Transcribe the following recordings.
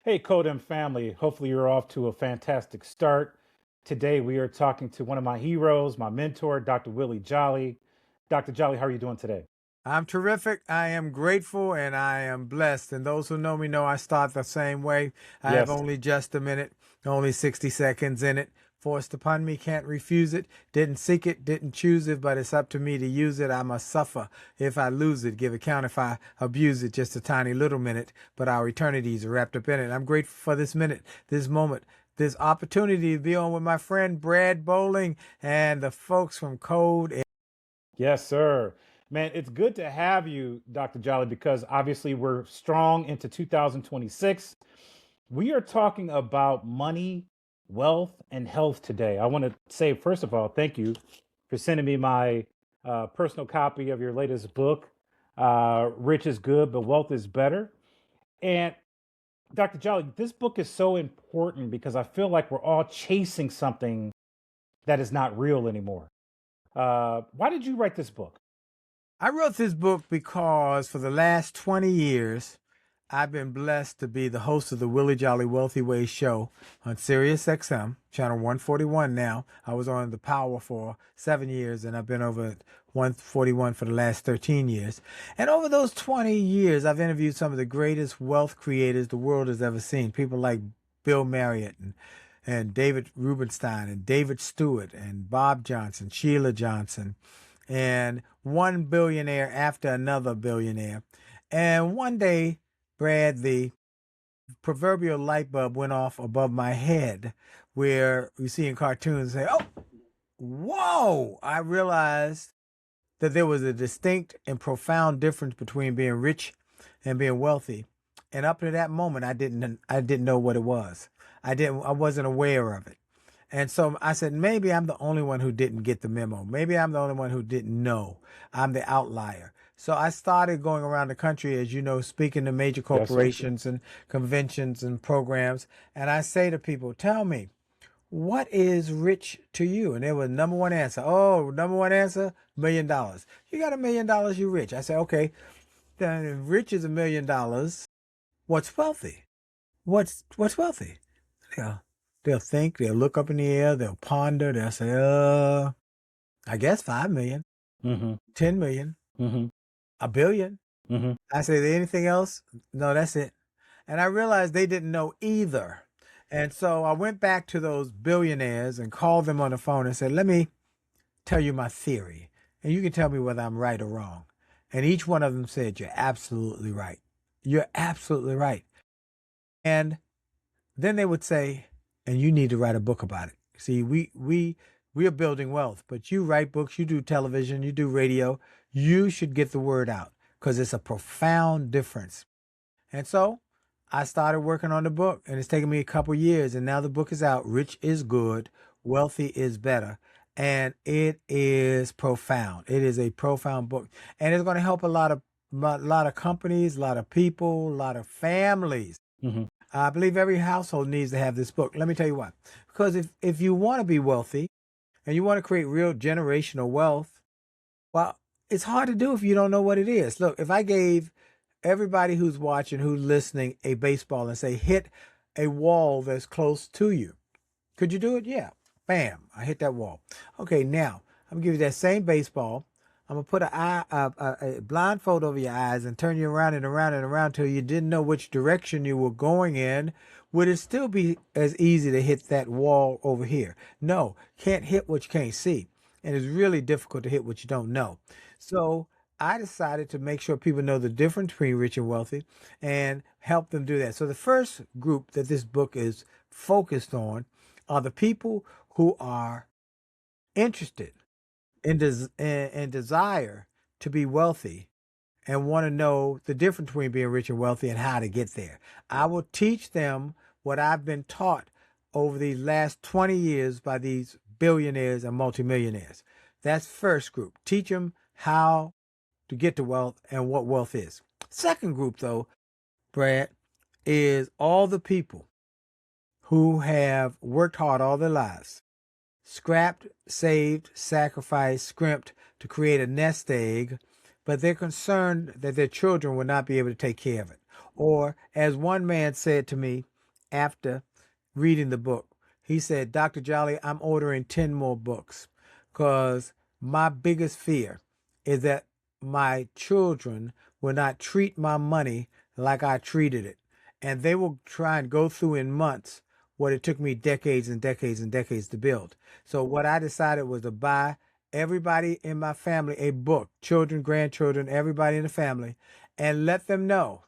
Hey, Codem family. Hopefully, you're off to a fantastic start. Today, we are talking to one of my heroes, my mentor, Dr. Willie Jolley. Dr. Jolley, how are you doing today? I'm terrific. I am grateful and I am blessed. And those who know me know I start the same way. I have Yes. only just a minute, only 60 seconds in it. Forced upon me, can't refuse it. Didn't seek it, didn't choose it, but it's up to me to use it. I must suffer if I lose it, give account if I abuse it, just a tiny little minute. But our eternities are wrapped up in it. I'm grateful for this minute, this moment, this opportunity to be on with my friend Brad Bowling and the folks from Code. Yes, sir. Man, it's good to have you, Dr. Jolley, because obviously we're strong into 2026. We are talking about money, wealth, and health today. I want to say, first of all, thank you for sending me my personal copy of your latest book, Rich is Good, but Wealth is Better. And Dr. Jolly, this book is so important because I feel like we're all chasing something that is not real anymore. Why did you write this book? I wrote this book because for the last 20 years, I've been blessed to be the host of the Willie Jolley Wealthy Ways show on Sirius XM, channel 141 now. I was on the Power for 7 years, and I've been over at 141 for the last 13 years. And over those 20 years, I've interviewed some of the greatest wealth creators the world has ever seen. People like Bill Marriott and David Rubenstein and David Stewart and Bob Johnson, Sheila Johnson, and one billionaire after another billionaire. And one day, Brad, the proverbial light bulb went off above my head, where you see in cartoons say, "Oh, whoa!" I realized that there was a distinct and profound difference between being rich and being wealthy. And up to that moment, I didn't know what it was. I wasn't aware of it. And so I said, maybe I'm the only one who didn't get the memo. Maybe I'm the only one who didn't know. I'm the outlier. So I started going around the country, as you know, speaking to major Yes, sir. corporations and conventions and programs. And I say to people, tell me, what is rich to you? And there was number one answer. Oh, number one answer, $1 million. You got $1 million, you're rich. I say, okay, then if rich is $1 million, what's wealthy? What's wealthy? They'll, they'll think, they'll look up in the air, they'll ponder, they'll say, I guess 5 million, Mm-hmm. 10 million, Mm-hmm. a billion. Mm-hmm. I say, anything else? No, that's it. And I realized they didn't know either. And so I went back to those billionaires and called them on the phone and said, let me tell you my theory. And you can tell me whether I'm right or wrong. And each one of them said, you're absolutely right. You're absolutely right. And then they would say, and you need to write a book about it. See, we are building wealth, but you write books, you do television, you do radio. You should get the word out because it's a profound difference. And so I started working on the book, and it's taken me a couple years, and now the book is out. Rich is Good, Wealthy is Better. And it is profound. It is a profound book. And it's going to help a lot of companies, a lot of people, a lot of families. Mm-hmm. I believe every household needs to have this book. Let me tell you why. Because if you want to be wealthy and you want to create real generational wealth, well, it's hard to do if you don't know what it is. Look, if I gave everybody who's watching, who's listening, a baseball and say, hit a wall that's close to you, could you do it? Yeah. Bam. I hit that wall. Okay, now I'm going to give you that same baseball. I'm going to put a blindfold over your eyes and turn you around and around and around till you didn't know which direction you were going in. Would it still be as easy to hit that wall over here? No, can't hit what you can't see. And it's really difficult to hit what you don't know. So I decided to make sure people know the difference between rich and wealthy and help them do that. So the first group that this book is focused on are the people who are interested and desire to be wealthy and want to know the difference between being rich and wealthy and how to get there. I will teach them what I've been taught over these last 20 years by these billionaires and multimillionaires. That's first group. Teach them how to get to wealth and what wealth is. Second group, though, Brad, is all the people who have worked hard all their lives, scrapped, saved, sacrificed, scrimped to create a nest egg, but they're concerned that their children will not be able to take care of it. Or, as one man said to me, after reading the book. He said, Dr. Jolley, I'm ordering 10 more books because my biggest fear is that my children will not treat my money like I treated it. And they will try and go through in months what it took me decades and decades and decades to build. So what I decided was to buy everybody in my family a book, children, grandchildren, everybody in the family, and let them know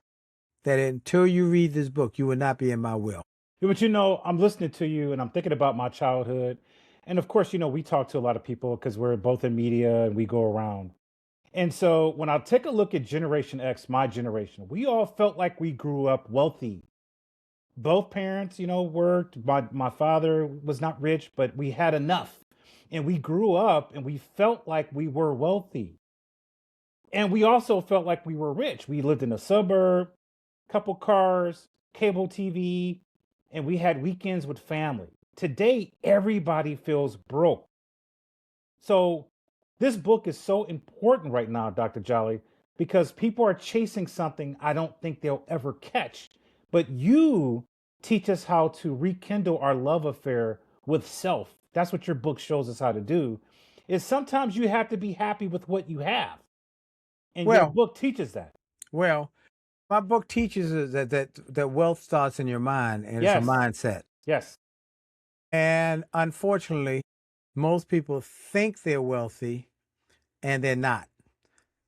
that until you read this book, you will not be in my will. Yeah, but I'm listening to you and I'm thinking about my childhood. And of course, we talk to a lot of people because we're both in media and we go around. And so when I take a look at Generation X, my generation, we all felt like we grew up wealthy. Both parents, worked. My father was not rich, but we had enough. And we grew up and we felt like we were wealthy. And we also felt like we were rich. We lived in a suburb, couple cars, cable TV, and we had weekends with family. Today, everybody feels broke. So this book is so important right now, Dr. Jolley, because people are chasing something I don't think they'll ever catch. But you teach us how to rekindle our love affair with self. That's what your book shows us how to do. Is sometimes you have to be happy with what you have. And your Well, book teaches that. well, my book teaches us that wealth starts in your mind and it's a Yes. mindset. Yes. And unfortunately, most people think they're wealthy and they're not.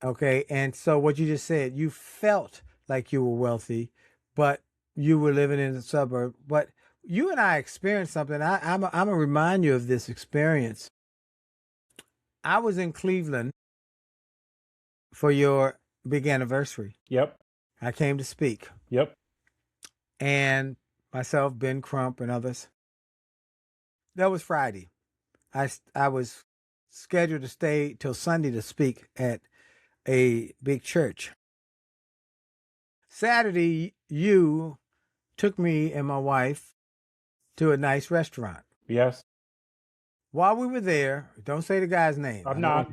Okay. And so what you just said, you felt like you were wealthy, but you were living in the suburb. But you and I experienced something. I'm going to remind you of this experience. I was in Cleveland for your big anniversary. Yep. I came to speak. Yep. And myself, Ben Crump, and others. That was Friday. I was scheduled to stay till Sunday to speak at a big church. Saturday, you took me and my wife to a nice restaurant. Yes. While we were there, don't say the guy's name. I'm not.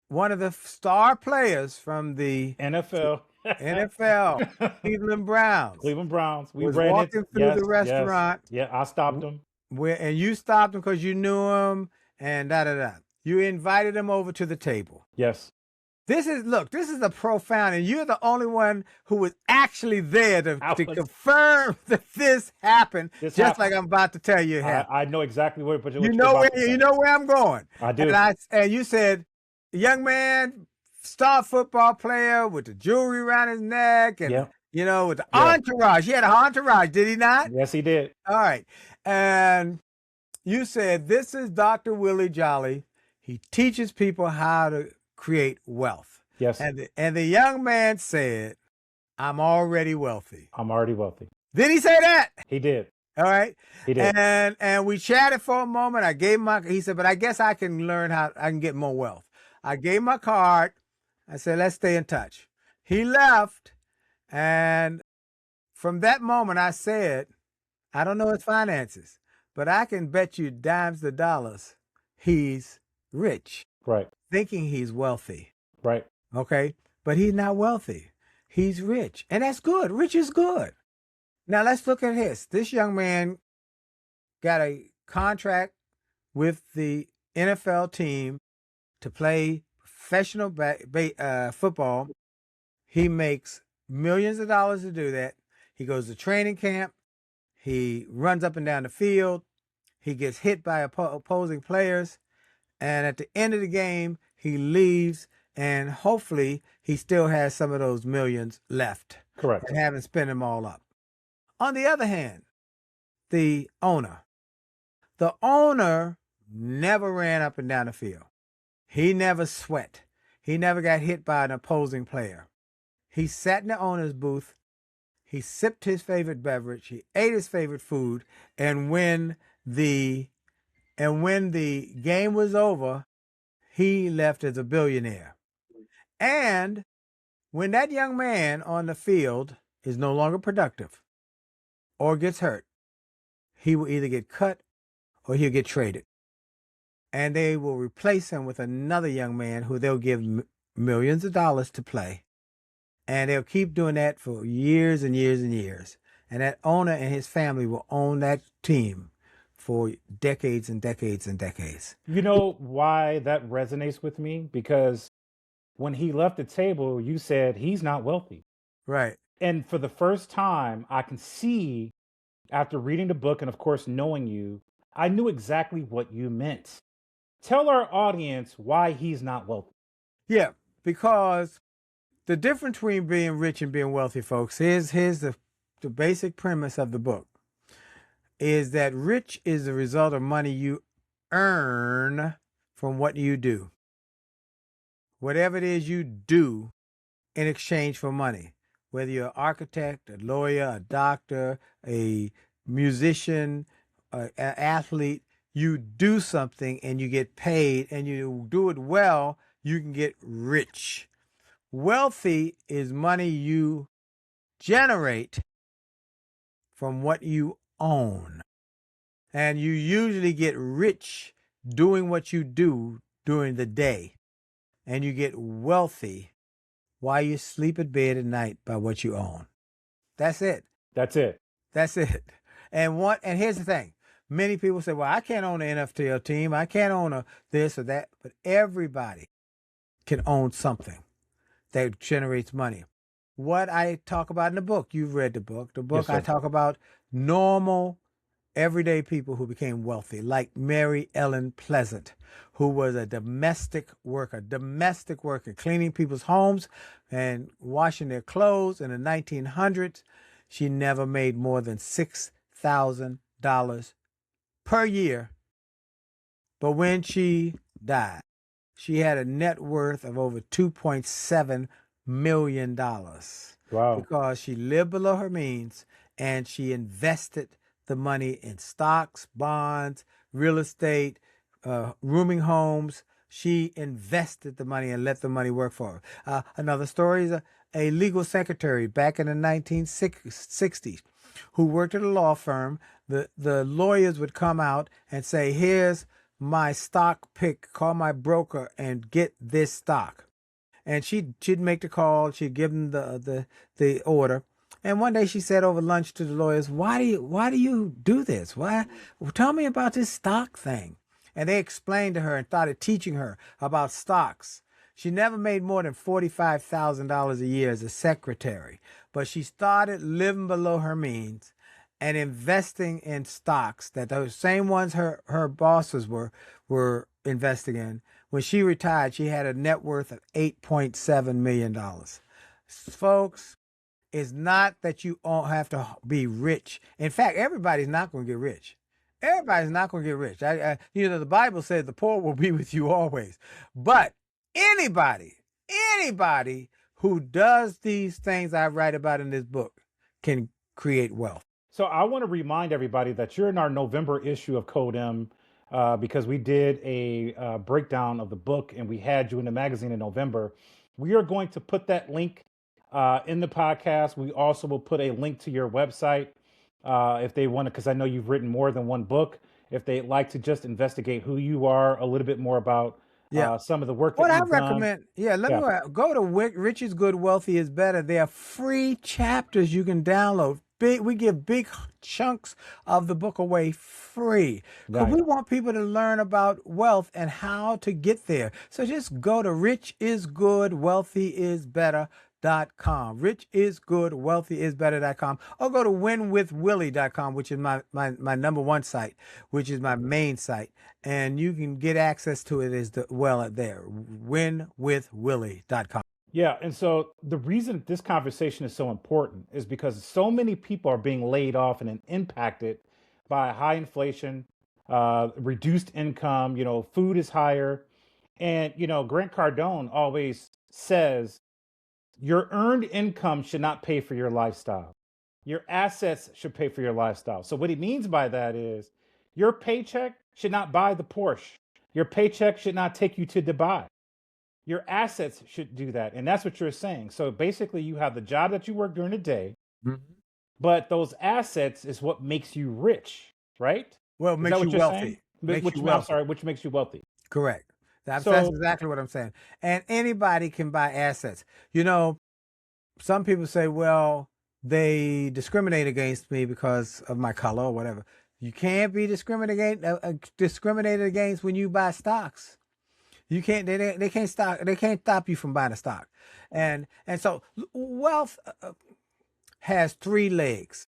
One of the star players from the NFL. Cleveland Browns. Cleveland Browns. We was ran walking through the restaurant. Yes. Yeah, I stopped him. And you stopped him because you knew him and da-da-da. You invited him over to the table. Yes. This is a profound, and you're the only one who was actually there to confirm that this happened, like I'm about to tell you it happened. I know exactly where, but you know where I'm going. I do. And you said, young man, star football player with the jewelry around his neck and, with the entourage. He had an entourage, did he not? Yes, he did. All right. And you said, this is Dr. Willie Jolley. He teaches people how to create wealth. Yes. And the young man said, I'm already wealthy. I'm already wealthy. Did he say that? He did. All right. He did. And we chatted for a moment. He said, but I guess I can learn how I can get more wealth. I gave him my card. I said, let's stay in touch. He left. And from that moment, I said, I don't know his finances, but I can bet you dimes to dollars he's rich. Right. Thinking he's wealthy. Right. Okay. But he's not wealthy. He's rich. And that's good. Rich is good. Now let's look at this. This young man got a contract with the NFL team to play professional football. He makes millions of dollars to do that. He goes to training camp. He runs up and down the field. He gets hit by opposing players. And at the end of the game, he leaves, and hopefully he still has some of those millions left. Correct. And haven't spent them all up. On the other hand, the owner never ran up and down the field. He never sweat. He never got hit by an opposing player. He sat in the owner's booth. He sipped his favorite beverage. He ate his favorite food. And when the game was over, he left as a billionaire. And when that young man on the field is no longer productive or gets hurt, he will either get cut or he'll get traded. And they will replace him with another young man who they'll give millions of dollars to play. And they'll keep doing that for years and years and years. And that owner and his family will own that team for decades and decades and decades. You know why that resonates with me? Because when he left the table, you said he's not wealthy. Right. And for the first time, I can see after reading the book and, of course, knowing you, I knew exactly what you meant. Tell our audience why he's not wealthy. Yeah, because the difference between being rich and being wealthy, folks, here's the basic premise of the book, is that rich is the result of money you earn from what you do. Whatever it is you do in exchange for money, whether you're an architect, a lawyer, a doctor, a musician, an athlete, you do something and you get paid, and you do it well, you can get rich. Wealthy is money you generate from what you own. And you usually get rich doing what you do during the day. And you get wealthy while you sleep at bed at night by what you own. That's it. That's it. That's it. And here's the thing. Many people say, well, I can't own an NFL team. I can't own a this or that. But everybody can own something that generates money. What I talk about in the book, you've read the book. The book, Yes, I sir. talk about normal, everyday people who became wealthy, like Mary Ellen Pleasant, who was a domestic worker, cleaning people's homes and washing their clothes in the 1900s. She never made more than $6,000 per year. But when she died, she had a net worth of over $2.7 million Wow. because she lived below her means and she invested the money in stocks, bonds, real estate, rooming homes. She invested the money and let the money work for her. Another story is a legal secretary back in the 1960s who worked at a law firm. The lawyers would come out and say, here's my stock pick, call my broker and get this stock. And she'd make the call, she'd give them the order. And one day she said over lunch to the lawyers, why do you do this? Tell me about this stock thing. And they explained to her and started teaching her about stocks. She never made more than $45,000 a year as a secretary, but she started living below her means and investing in stocks, that those same ones her bosses were investing in. When she retired, she had a net worth of $8.7 million. Folks, it's not that you all have to be rich. In fact, everybody's not going to get rich. Everybody's not going to get rich. The Bible says the poor will be with you always. But anybody who does these things I write about in this book can create wealth. So I want to remind everybody that you're in our November issue of Code M, because we did a breakdown of the book and we had you in the magazine in November. We are going to put that link in the podcast. We also will put a link to your website if they want to, because I know you've written more than one book. If they'd like to just investigate who you are, a little bit more about some of the work that What I you've done. recommend, go to Rich is Good, Wealthy is Better. There are free chapters you can download. We give big chunks of the book away free because we want people to learn about wealth and how to get there. So just go to richisgoodwealthyisbetter.com, richisgoodwealthyisbetter.com, or go to winwithwillie.com, which is my number one site, which is my main site, and you can get access to it there, winwithwillie.com. Yeah. And so the reason this conversation is so important is because so many people are being laid off and impacted by high inflation, reduced income, food is higher. And, Grant Cardone always says your earned income should not pay for your lifestyle. Your assets should pay for your lifestyle. So what he means by that is your paycheck should not buy the Porsche. Your paycheck should not take you to Dubai. Your assets should do that. And that's what you're saying. So basically you have the job that you work during the day, but those assets is what makes you rich, right? Well, it makes you wealthy. Which makes you wealthy. Correct. That's exactly what I'm saying. And anybody can buy assets. Some people say, well, they discriminate against me because of my color or whatever. You can't be discriminated against when you buy stocks. You can't. They can't stop. They can't stop you from buying a stock. And so wealth has three legs.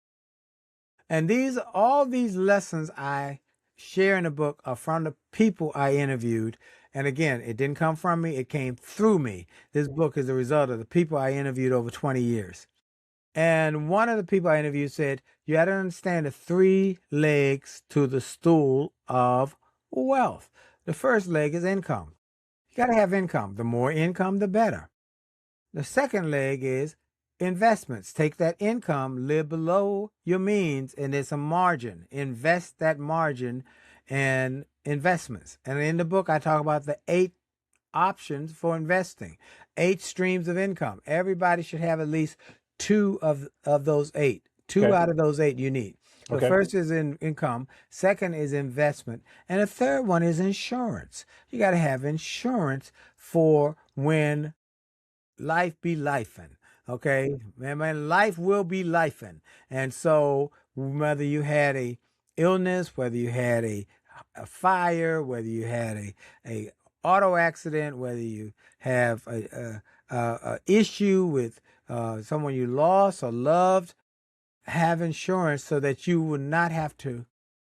And all these lessons I share in the book are from the people I interviewed. And again, it didn't come from me, it came through me. This book is a result of the people I interviewed over 20 years. And one of the people I interviewed said, you got to understand the three legs to the stool of wealth. The first leg is income. You got to have income. The more income, the better. The second leg is investments. Take that income, live below your means, and there's a margin. Invest that margin in investments. And in the book, I talk about the 8 options for investing, 8 streams of income. Everybody should have at least 2 of those 8. 2 Okay. out of those 8 you need. The Okay. first is income, second is investment, and the third one is insurance. You got to have insurance for when life be lifing. Okay, man, life will be lifing. And so whether you had a illness, whether you had a fire, whether you had a auto accident, whether you have a issue with someone you lost or loved, have insurance so that you will not have to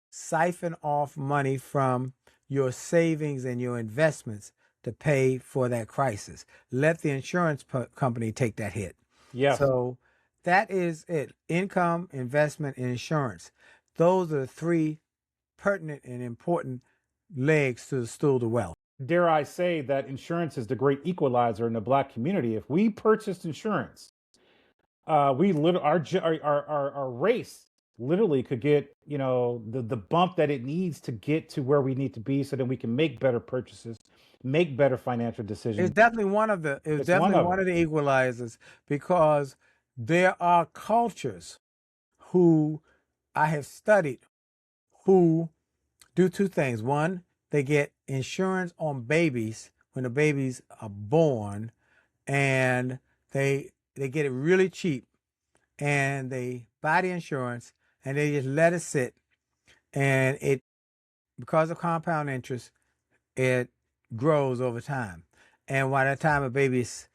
siphon off money from your savings and your investments to pay for that crisis. Let the insurance company take that hit. Yes. So that is it. Income, investment, and insurance. Those are the 3 pertinent and important legs to the stool to wealth. Dare I say that insurance is the great equalizer in the Black community. If we purchased insurance, our race literally could get, the bump that it needs to get to where we need to be, so that we can make better purchases, make better financial decisions. It's definitely one of the equalizers, because there are cultures who I have studied who do 2 things. One, they get insurance on babies when the babies are born, and they get it really cheap, and they buy the insurance and they just let it sit, and it, because of compound interest, it grows over time. And by the time a baby's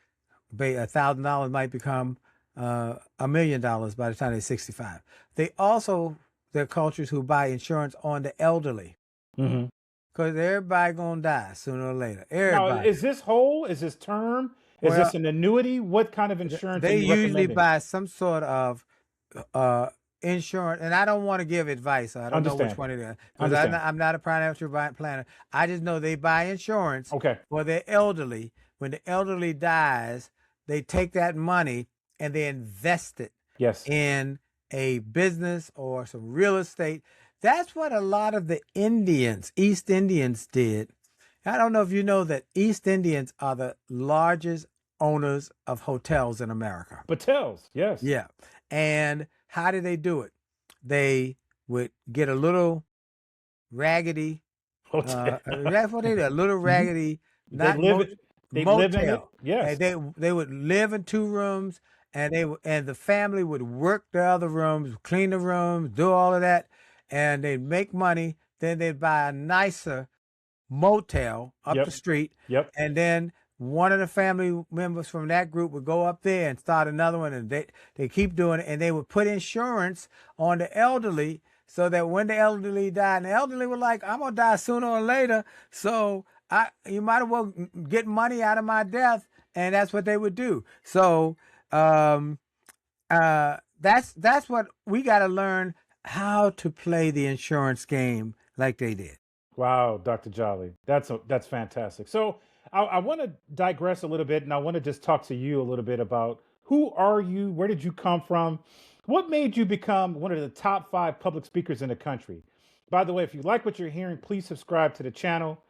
$1,000 might become $1 million by the time they're 65. There are cultures who buy insurance on the elderly, because everybody gonna die sooner or later. Everybody. Now, is this whole? Is this term? Is this an annuity? What kind of insurance they are you usually recommending? buy some sort of insurance, and I don't want to give advice. I don't know which one it is, because I'm not a financial planner. I just know they buy insurance for their elderly. When the elderly dies, they take that money and they invest it in a business or some real estate. That's what a lot of the East Indians did. I don't know if you know that East Indians are the largest owners of hotels in America. Hotels, yes. Yeah. And how did they do it? They would get a little raggedy hotel. That's what they did. A little raggedy, They live in it. Yes. And they would live in 2 rooms, and the family would work the other rooms, clean the rooms, do all of that, and they'd make money. Then they'd buy a nicer motel up the street. And then one of the family members from that group would go up there and start another one, and they keep doing it, and they would put insurance on the elderly, so that when the elderly died, and the elderly were like, I'm gonna die sooner or later, so you might as well get money out of my death. And that's what they would do. So that's what we got to learn, how to play the insurance game like they did. Wow, Dr. Jolley, that's fantastic. So I want to digress a little bit, and I want to just talk to you a little bit about, who are you? Where did you come from? What made you become one of the top 5 public speakers in the country? By the way, if you like what you're hearing, please subscribe to the channel.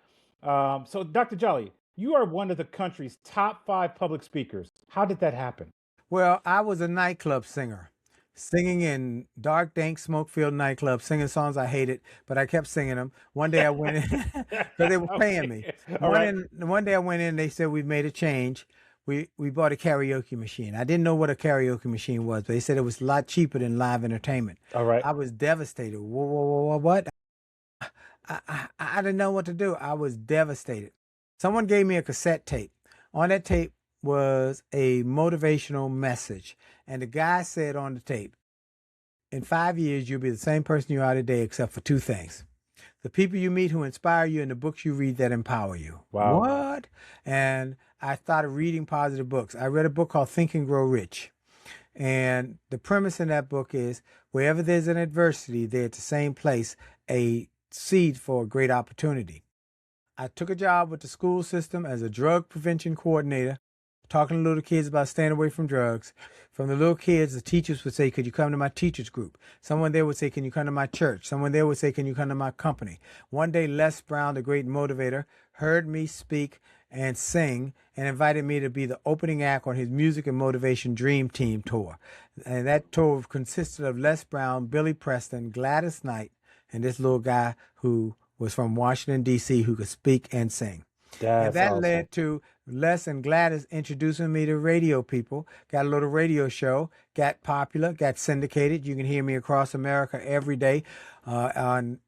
So Dr. Jolley, you are one of the country's top 5 public speakers. How did that happen? Well, I was a nightclub singer, singing in dark, dank, smoke-filled nightclubs, singing songs I hated, but I kept singing them. One day I went in, because they were paying me. One day I went in, they said, we've made a change. we bought a karaoke machine. I didn't know what a karaoke machine was, but they said it was a lot cheaper than live entertainment. All right. I was devastated. What? I didn't know what to do. I was devastated. Someone gave me a cassette tape. On that tape was a motivational message. And the guy said on the tape, in 5 years, you'll be the same person you are today, except for two things: the people you meet who inspire you and the books you read that empower you. Wow. What? And I started reading positive books. I read a book called Think and Grow Rich. And the premise in that book is wherever there's an adversity, they're at the same place, a seed for a great opportunity. I took a job with the school system as a drug prevention coordinator, talking to little kids about staying away from drugs. From the little kids, the teachers would say, could you come to my teachers group? Someone there would say, can you come to my church? Someone there would say, can you come to my company? One day, Les Brown, the great motivator, heard me speak and sing and invited me to be the opening act on his Music and Motivation Dream Team tour. And that tour consisted of Les Brown, Billy Preston, Gladys Knight, and this little guy who was from Washington, D.C., who could speak and sing. And That's that awesome. led to Les and Gladys introducing me to radio people. Got a little radio show, got popular, got syndicated. You can hear me across America every day on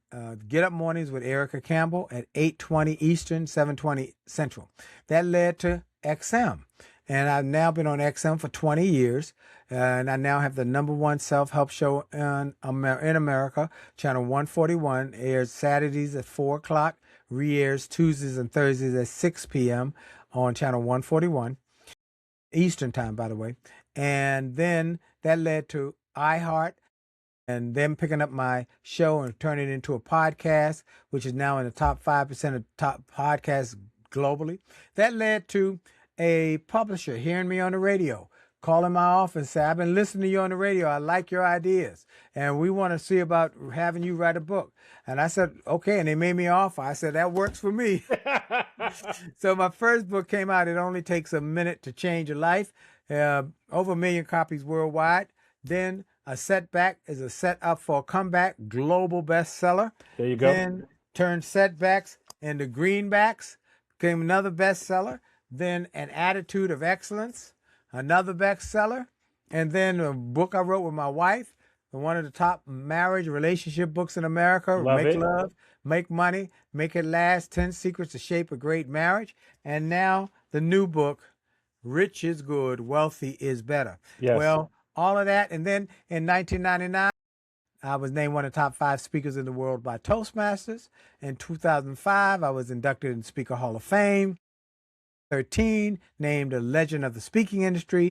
Get Up Mornings with Erica Campbell at 8:20 Eastern, 7:20 Central. That led to XM. And I've now been on XM for 20 years. And I now have the #1 self-help show in America. Channel 141 airs Saturdays at 4 o'clock, re-airs Tuesdays and Thursdays at 6 p.m. on Channel 141, Eastern Time, by the way. And then that led to iHeart and them picking up my show and turning it into a podcast, which is now in the top 5% of top podcasts globally. That led to a publisher hearing me on the radio, calling my office and say, I've been listening to you on the radio. I like your ideas. And we want to see about having you write a book. And I said, okay. And they made me an offer. I said, that works for me. So my first book came out. It only takes a minute to change your life. Over 1 million copies worldwide. Then A Setback is a set up for a comeback, global bestseller. There you go. Then turned setbacks into greenbacks, became another bestseller. Then An Attitude of Excellence, another bestseller. And then a book I wrote with my wife, one of the top marriage relationship books in America, Love Make it. Love, Make Money, Make It Last, 10 Secrets to Shape a Great Marriage. And now the new book, Rich is Good, Wealthy is Better. Yes. Well, all of that. And then in 1999, I was named one of the top 5 speakers in the world by Toastmasters. In 2005, I was inducted in Speaker Hall of Fame. 13, named a legend of the speaking industry.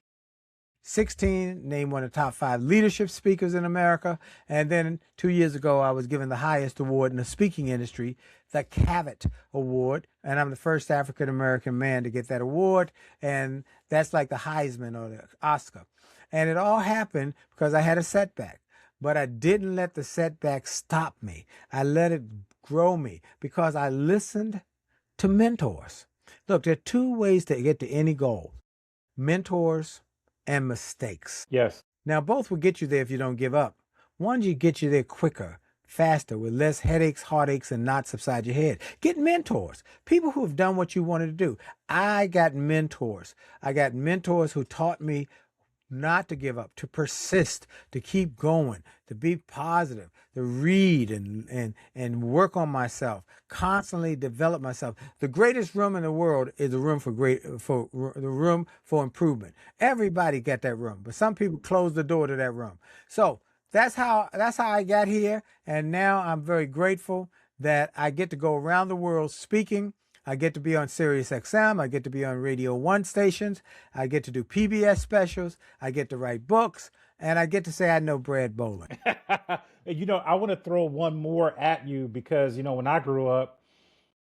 16, named one of the top 5 leadership speakers in America. And then 2 years ago, I was given the highest award in the speaking industry, the Cavett Award. And I'm the first African-American man to get that award. And that's like the Heisman or the Oscar. And it all happened because I had a setback. But I didn't let the setback stop me. I let it grow me because I listened to mentors. Look, there are 2 ways to get to any goal: mentors and mistakes. Yes. Now, both will get you there if you don't give up. One, you get you there quicker, faster, with less headaches, heartaches, and knots upside your head. Get mentors, people who have done what you wanted to do. I got mentors. I got mentors who taught me not to give up, to persist, to keep going, to be positive, to read and work on myself, constantly develop myself. The greatest room in the world is the room the room for improvement. Everybody got that room, but some people close the door to that room. So that's how I got here, and now I'm very grateful that I get to go around the world speaking. I get to be on Sirius XM. I get to be on Radio 1 stations. I get to do PBS specials. I get to write books. And I get to say I know Brad Bowling. I want to throw one more at you because, when I grew up,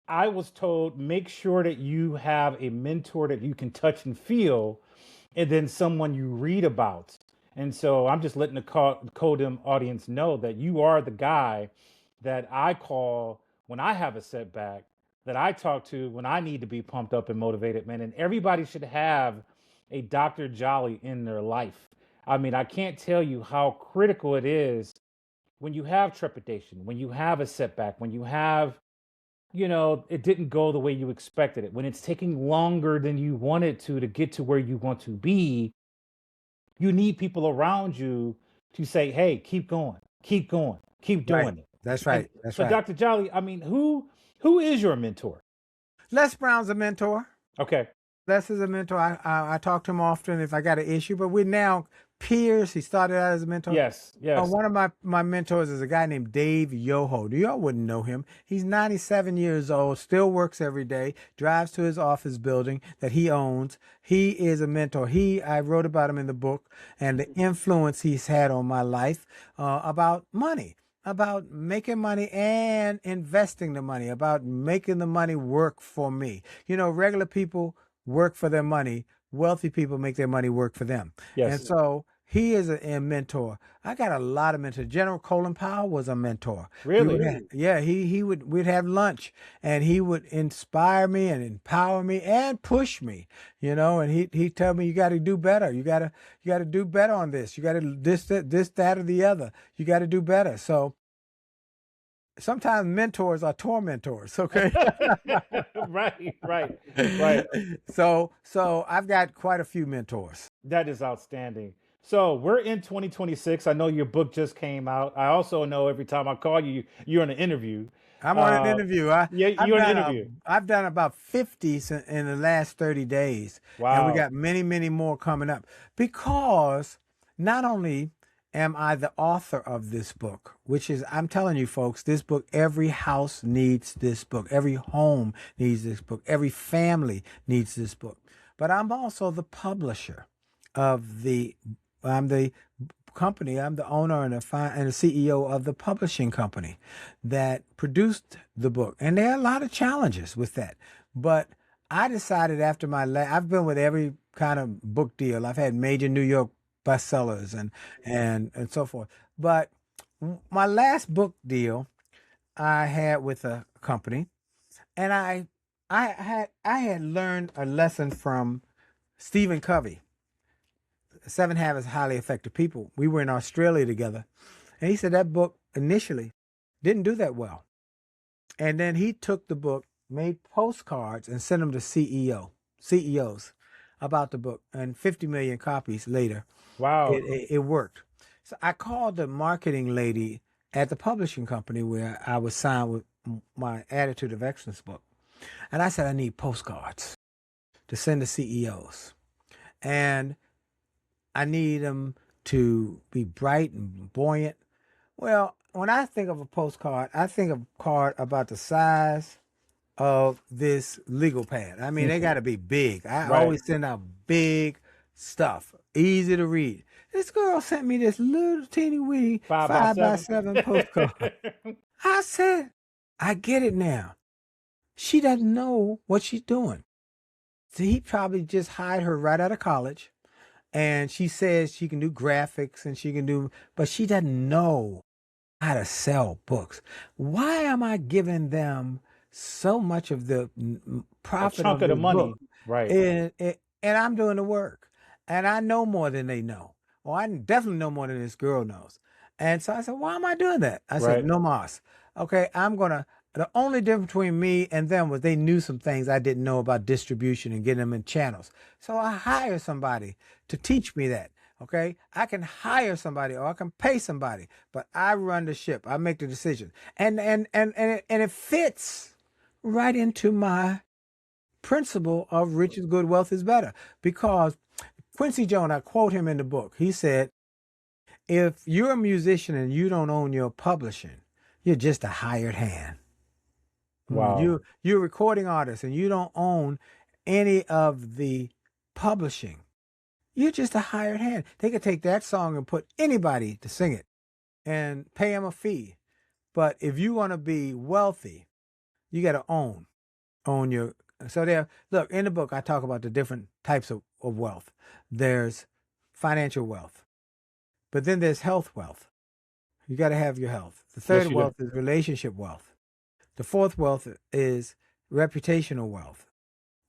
I was told make sure that you have a mentor that you can touch and feel, and then someone you read about. And so I'm just letting the Codem audience know that you are the guy that I call when I have a setback, that I talk to when I need to be pumped up and motivated, man. And everybody should have a Dr. Jolley in their life. I mean, I can't tell you how critical it is when you have trepidation, when you have a setback, when you have it didn't go the way you expected it, when it's taking longer than you wanted to get to where you want to be, you need people around you to say, "Hey, keep going, keep Right. doing it." That's And right. That's so, right. Dr. Jolly, I mean, who is your mentor? Les Brown's a mentor. Okay. Les is a mentor. I talk to him often if I got an issue, but we're now peers. He started out as a mentor. Yes. Yes. One of my mentors is a guy named Dave Yoho. Y'all wouldn't know him. He's 97 years old, still works every day, drives to his office building that he owns. He is a mentor. I wrote about him in the book and the influence he's had on my life about money, about making money and investing the money, about making the money work for me. Regular people work for their money. Wealthy people make their money work for them. And Yes. so he is a mentor. I got a lot of mentors. General Colin Powell was a mentor. Really? Yeah, we'd have lunch and he would inspire me and empower me and push me, and he'd tell me, you got to do better. You got to do better on this. You got to this, that, or the other. You got to do better. So sometimes mentors are tormentors. Okay. Right. Right. Right. So I've got quite a few mentors. That is outstanding. So we're in 2026. I know your book just came out. I also know every time I call you, you're in an interview. I'm on an interview. Yeah, I've you're in an done interview. I've done about 50 in the last 30 days, and we Wow. got many, many more coming up. Because not only am I the author of this book, which is, I'm telling you folks, this book, every house needs this book, every home needs this book, every family needs this book. But I'm also the publisher of I'm the company. I'm the owner and the CEO of the publishing company that produced the book. And there are a lot of challenges with that. But I decided after I've been with every kind of book deal. I've had major New York bestsellers and so forth. But my last book deal I had with a company, and I had learned a lesson from Stephen Covey, Seven Habits of Highly Effective People. We were in Australia together, and he said that book initially didn't do that well. And then he took the book, made postcards, and sent them to CEOs about the book. And 50 million copies later, Wow. it worked. So I called the marketing lady at the publishing company where I was signed with my Attitude of Excellence book. And I said, I need postcards to send to CEOs. And I need them to be bright and buoyant. Well, when I think of a postcard, I think of a card about the size of this legal pad. I mean, they got to be big. I Right. always send out big stuff, easy to read. This girl sent me this little teeny weeny 5x7 postcard. I said, I get it now. She doesn't know what she's doing. So he probably just hired her right out of college. And she says she can do graphics and but she doesn't know how to sell books. Why am I giving them so much of the profit chunk of of the the money. book? Right. And I'm doing the work. And I know more than they know. Or I definitely know more than this girl knows. And so I said, why am I doing that? I said, Right. no mas. Okay, the only difference between me and them was they knew some things I didn't know about distribution and getting them in channels. So I hired somebody to teach me that. Okay, I can hire somebody or I can pay somebody, but I run the ship. I make the decision, and it fits right into my principle of riches, good, wealth is better. Because Quincy Jones, I quote him in the book. He said, "If you're a musician and you don't own your publishing, you're just a hired hand. Wow. You're a recording artist and you don't own any of the publishing. You're just a hired hand. They could take that song and put anybody to sing it and pay them a fee. But if you want to be wealthy, you got to own your." So look, in the book, I talk about the different types of wealth. There's financial wealth, but then there's health wealth. You got to have your health. The third you do. wealth is relationship wealth. The fourth wealth is reputational wealth,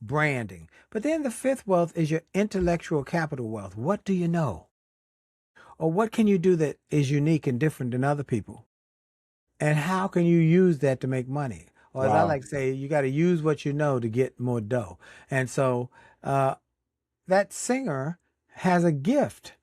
branding. But then the fifth wealth is your intellectual capital wealth. What do you know? Or what can you do that is unique and different than other people? And how can you use that to make money? Or as I Wow. like to say, you got to use what you know to get more dough. And so uh, that singer has a gift.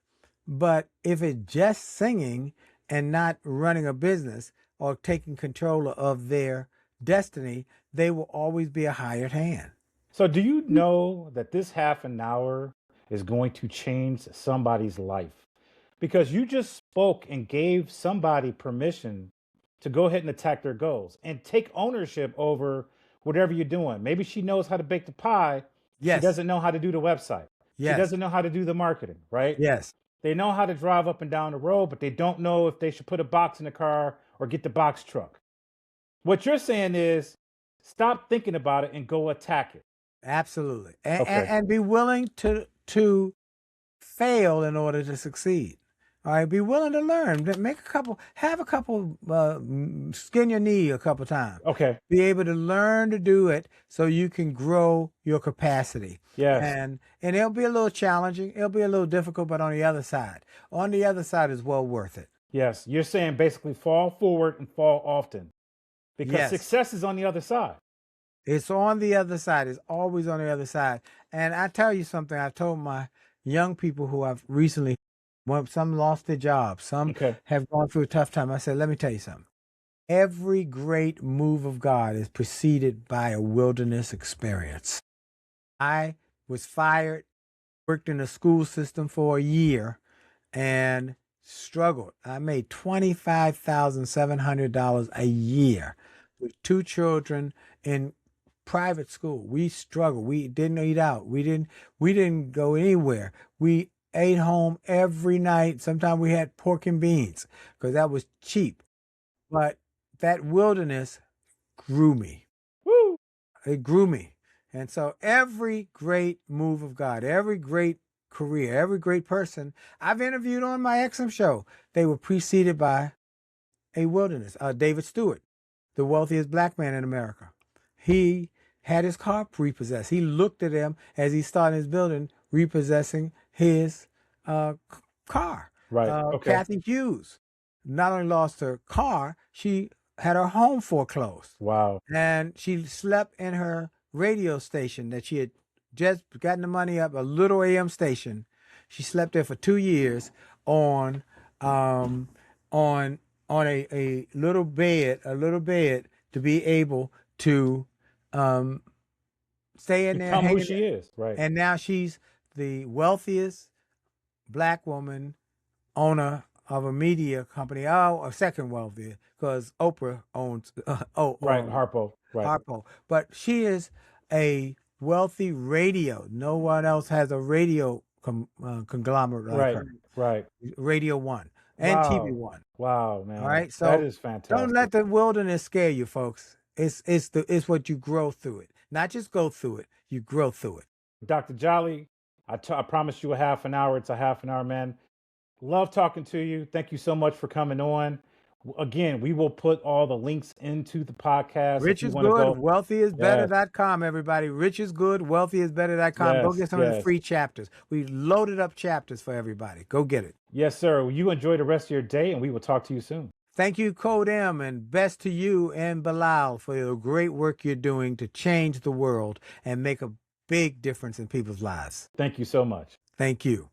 But if it's just singing and not running a business or taking control of their destiny, they will always be a hired hand. So, do you know that this half an hour is going to change somebody's life? Because you just spoke and gave somebody permission to go ahead and attack their goals and take ownership over whatever you're doing. Maybe she knows how to bake the pie. She Yes, doesn't know how to do the website. She yes, doesn't know how to do the marketing, right? yes. They know how to drive up and down the road, but they don't know if they should put a box in the car or get the box truck. What you're saying is stop thinking about it and go attack it. Absolutely. And, Okay. and be willing to fail in order to succeed. All right, be willing to learn. Make a couple, have a couple, skin your knee a couple times. Okay. Be able to learn to do it so you can grow your capacity. Yes. And it'll be a little challenging. It'll be a little difficult, but on the other side is well worth it. Yes. You're saying basically fall forward and fall often because Yes, success is on the other side. it's on the other side. It's always on the other side. And I tell you something. I've told my young people who I've recently, well, some lost their jobs, some Okay. have gone through a tough time. I said, let me tell you something. Every great move of God is preceded by a wilderness experience. I was fired, worked in the school system for a year, and struggled. I made $25,700 a year with two children in private school. We struggled. We didn't eat out. We didn't go anywhere. We ate home every night. Sometimes we had pork and beans because that was cheap. But that wilderness grew me. Woo. It grew me. And so every great move of God, every great career, every great person I've interviewed on my XM show, they were preceded by a wilderness. David Stewart, the wealthiest black man in America. He had his car repossessed. He looked at him as he started his building, repossessing his car. Right. Okay. Kathy Hughes not only lost her car, she had her home foreclosed. Wow. And she slept in her radio station that she had just gotten the money up, a little AM station. She slept there for 2 years on a little bed to be able to stay in there, Become who hanging she is. Right. and now she's the wealthiest black woman owner of a media company. Oh, a second wealthiest because Oprah owns Right. Harpo. Right. Harpo. But she is a wealthy radio. No one else has a radio conglomerate like Right. her. Right. Radio One and TV Wow. One. Wow, All man. right. That So is don't fantastic. let the wilderness scare you, folks. It's what you grow through it. Not just go through it. You grow through it. Dr. Jolley, I promised you a half an hour. It's a half an hour, man. Love talking to you. Thank you so much for coming on. Again, we will put all the links into the podcast if Rich you is want to good, go. Yes, wealthyisbetter.com, everybody. Rich is good, wealthyisbetter.com. Go yes, get some of the yes. free chapters. We loaded up chapters for everybody. Go get it. Yes, sir. You enjoy the rest of your day, and we will talk to you soon. Thank you, Code M, and best to you and Bilal for the great work you're doing to change the world and make a big difference in people's lives. Thank you so much. Thank you.